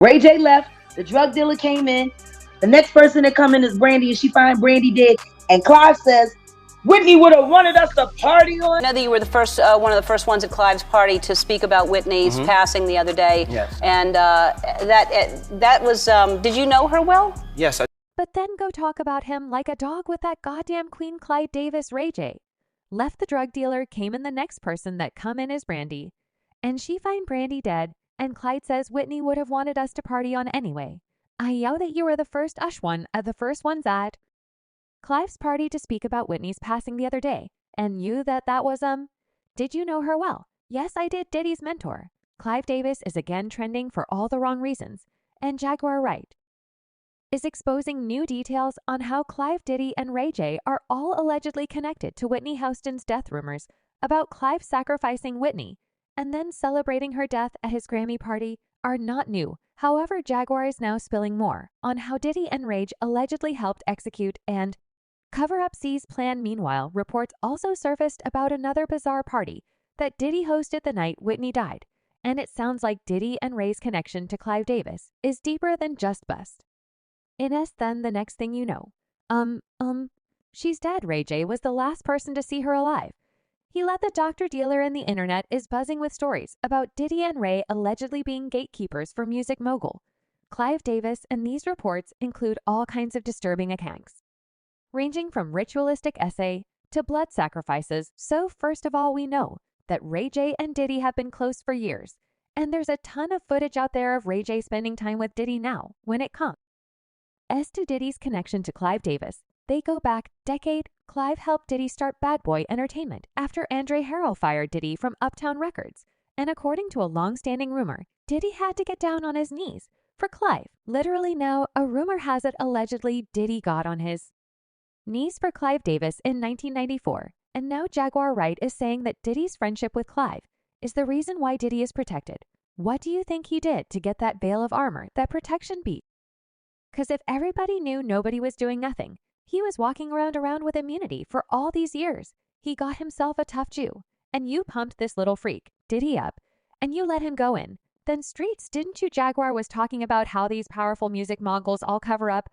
Ray J left. The drug dealer came in. The next person that come in is Brandy, and she find Brandy dead. And Clive says, Whitney would have wanted us to party on. I know that you were the first, one of the first ones at Clive's party to speak about Whitney's passing the other day. Yes. And that was, did you know her well? Yes. But then go talk about him like a dog with that goddamn Queen Clyde Davis Ray J. Left the drug dealer, came in the next person that come in is Brandy. And she find Brandy dead, and Clyde says Whitney would have wanted us to party on anyway. I know that you were the first one of the first ones at Clive's party to speak about Whitney's passing the other day, and you that was, did you know her well? Yes, I did. Diddy's mentor. Clive Davis is again trending for all the wrong reasons, and Jaguar Wright is exposing new details on how Clive, Diddy, and Ray J are all allegedly connected to Whitney Houston's death rumors about Clive sacrificing Whitney and then celebrating her death at his Grammy party are not new. However, Jaguar is now spilling more on how Diddy and Rage allegedly helped execute and cover up C's plan. Meanwhile, reports also surfaced about another bizarre party that Diddy hosted the night Whitney died, and it sounds like Diddy and Ray's connection to Clive Davis is deeper than just bust. Then the next thing you know, she's dead. Ray J was the last person to see her alive. He let the doctor dealer in the internet is buzzing with stories about Diddy and Ray allegedly being gatekeepers for music mogul Clive Davis, and these reports include all kinds of disturbing accounts, ranging from ritualistic essay to blood sacrifices. So first of all, we know that Ray J and Diddy have been close for years, and there's a ton of footage out there of Ray J spending time with Diddy now when it comes. As to Diddy's connection to Clive Davis, they go back decade. Clive helped Diddy start Bad Boy Entertainment after Andre Harrell fired Diddy from Uptown Records, and according to a long-standing rumor, Diddy had to get down on his knees for Clive. Literally now, a rumor has it allegedly Diddy got on his knees for Clive Davis in 1994, and now Jaguar Wright is saying that Diddy's friendship with Clive is the reason why Diddy is protected. What do you think he did to get that veil of armor, that protection beat? Because if everybody knew nobody was doing nothing, he was walking around with immunity for all these years. He got himself a tough Jew, and you pumped this little freak, Diddy, up, and you let him go in. Then streets, didn't you? Jaguar was talking about how these powerful music moguls all cover up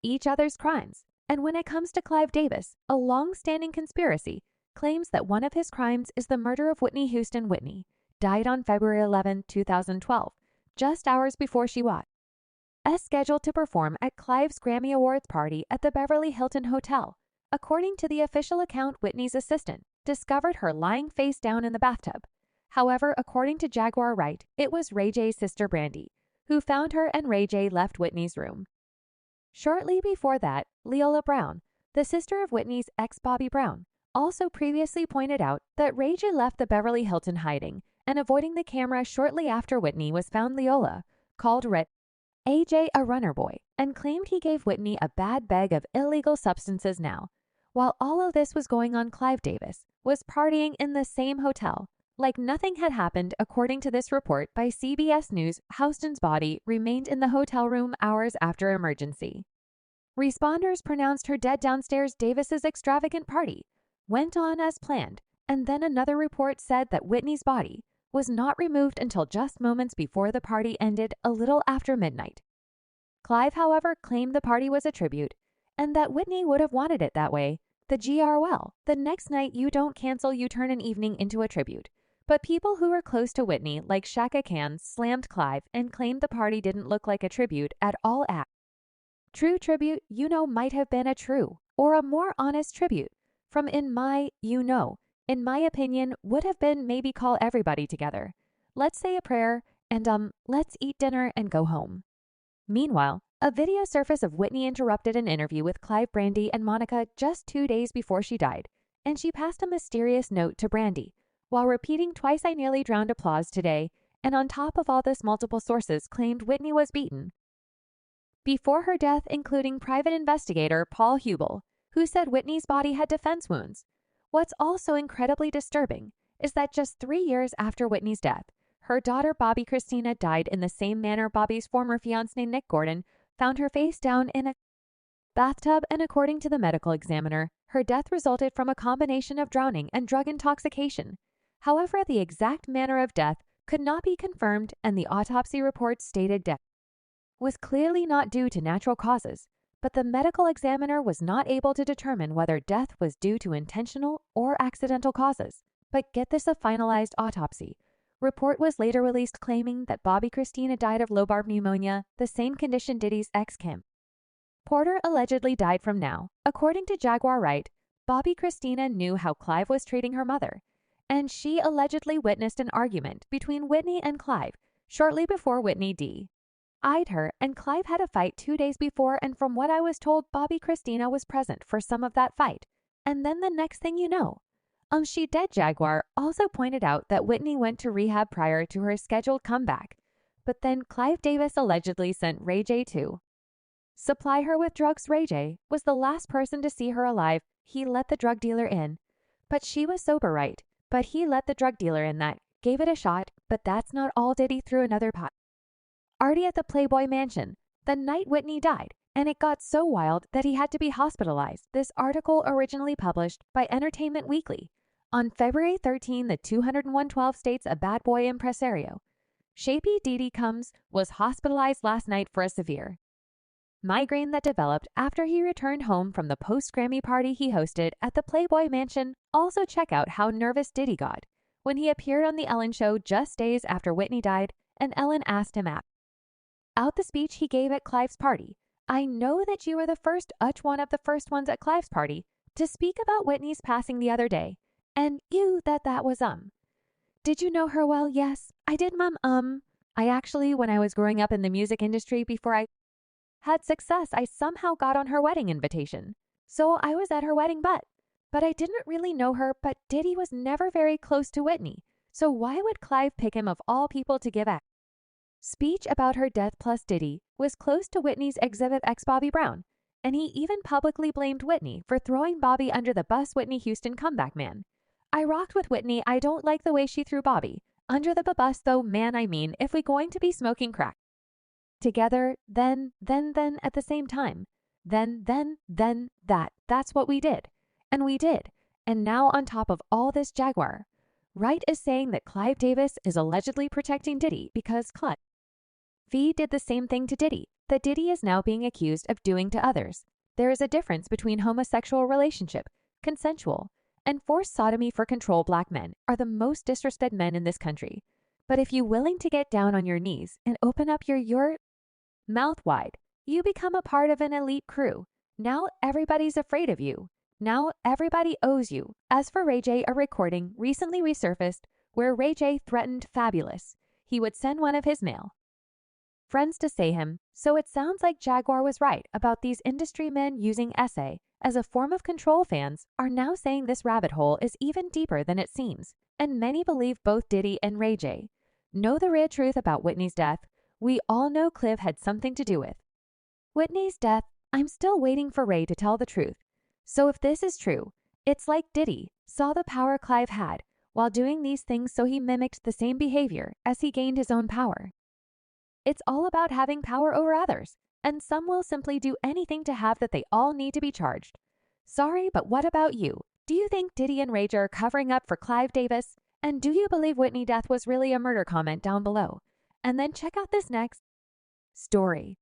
each other's crimes. And when it comes to Clive Davis, a long-standing conspiracy claims that one of his crimes is the murder of Whitney Houston. Whitney died on February 11, 2012, just hours before she was scheduled to perform at Clive's Grammy Awards party at the Beverly Hilton Hotel. According to the official account, Whitney's assistant discovered her lying face down in the bathtub. However, according to Jaguar Wright, it was Ray J's sister Brandy who found her, and Ray J left Whitney's room. Shortly before that, Leola Brown, the sister of Whitney's ex Bobby Brown, also previously pointed out that Ray J left the Beverly Hilton hiding and avoiding the camera shortly after Whitney was found. Leola called AJ a runner boy and claimed he gave Whitney a bad bag of illegal substances. Now, while all of this was going on, Clive Davis was partying in the same hotel like nothing had happened. According to this report by CBS News, Houston's body remained in the hotel room hours after emergency responders pronounced her dead downstairs. Davis's extravagant party went on as planned, and then another report said that Whitney's body was not removed until just moments before the party ended, a little after midnight. Clive, however, claimed the party was a tribute and that Whitney would have wanted it that way. The GR the next night you don't cancel, you turn an evening into a tribute. But people who were close to Whitney, like Shaka Khan, slammed Clive and claimed the party didn't look like a tribute at all. True tribute, might have been a true or a more honest tribute from in my opinion, would have been maybe call everybody together. Let's say a prayer and let's eat dinner and go home. Meanwhile, a video surfaced of Whitney interrupted an interview with Clive, Brandy, and Monica just 2 days before she died, and she passed a mysterious note to Brandy while repeating twice, "I nearly drowned." Applause today. And on top of all this, multiple sources claimed Whitney was beaten before her death, including private investigator Paul Hubel, who said Whitney's body had defense wounds. What's also incredibly disturbing is that just 3 years after Whitney's death, her daughter Bobby Christina died in the same manner. Bobby's former fiancé Nick Gordon found her face down in a bathtub, and according to the medical examiner, her death resulted from a combination of drowning and drug intoxication. However, the exact manner of death could not be confirmed, and the autopsy report stated death was clearly not due to natural causes, but the medical examiner was not able to determine whether death was due to intentional or accidental causes. But get this, a finalized autopsy report was later released claiming that Bobby Christina died of lobar pneumonia, the same condition Diddy's ex Kim Porter allegedly died from. Now, according to Jaguar Wright, Bobby Christina knew how Clive was treating her mother, and she allegedly witnessed an argument between Whitney and Clive shortly before Whitney D'd her, and Clive had a fight 2 days before, and from what I was told, Bobby Christina was present for some of that fight. And then the next thing you know, she dead. Jaguar also pointed out that Whitney went to rehab prior to her scheduled comeback, but then Clive Davis allegedly sent Ray J to supply her with drugs. Ray J was the last person to see her alive. He let the drug dealer in, but she was sober, right? But he let the drug dealer in that, gave it a shot, but that's not all. Diddy threw another party at the Playboy Mansion the night Whitney died, and it got so wild that he had to be hospitalized. This article originally published by Entertainment Weekly. On February 13, the 20112 states a bad boy impresario, Shapey Diddy Combs, was hospitalized last night for a severe migraine that developed after he returned home from the post-Grammy party he hosted at the Playboy Mansion. Also check out how nervous Diddy got when he appeared on The Ellen Show just days after Whitney died, and Ellen asked him out the speech he gave at Clive's party. I know that you were the first one of the first ones at Clive's party to speak about Whitney's passing the other day, and you that was Did you know her well? Yes, I did, Mom. I actually, when I was growing up in the music industry before I had success, I somehow got on her wedding invitation. So I was at her wedding, but I didn't really know her. But Diddy was never very close to Whitney. So why would Clive pick him of all people to give a speech about her death? Plus Diddy was close to Whitney's Exhibit X Bobby Brown, and he even publicly blamed Whitney for throwing Bobby under the bus. Whitney Houston comeback man. I rocked with Whitney. I don't like the way she threw Bobby under the bus though, man. I mean, if we going to be smoking crack together, then at the same time, then that's what we did. And we did. And now on top of all this, Jaguar Wright is saying that Clive Davis is allegedly protecting Diddy because Clive did the same thing to Diddy that Diddy is now being accused of doing to others. There is a difference between homosexual relationship, consensual, and forced sodomy for control. Black men are the most disrespected men in this country. But if you willing to get down on your knees and open up your mouth wide, you become a part of an elite crew. Now everybody's afraid of you. Now everybody owes you. As for Ray J, a recording recently resurfaced where Ray J threatened Fabulous he would send one of his male friends to say him. So it sounds like Jaguar was right about these industry men using SA as a form of control. Fans are now saying this rabbit hole is even deeper than it seems, and many believe both Diddy and Ray J know the real truth about Whitney's death. We all know Clive had something to do with Whitney's death. I'm still waiting for Ray to tell the truth. So if this is true, it's like Diddy saw the power Clive had while doing these things, so he mimicked the same behavior as he gained his own power. It's all about having power over others, and some will simply do anything to have that. They all need to be charged. Sorry, but what about you? Do you think Diddy and Ray J are covering up for Clive Davis? And do you believe Whitney death was really a murder? Comment down below. And then check out this next story.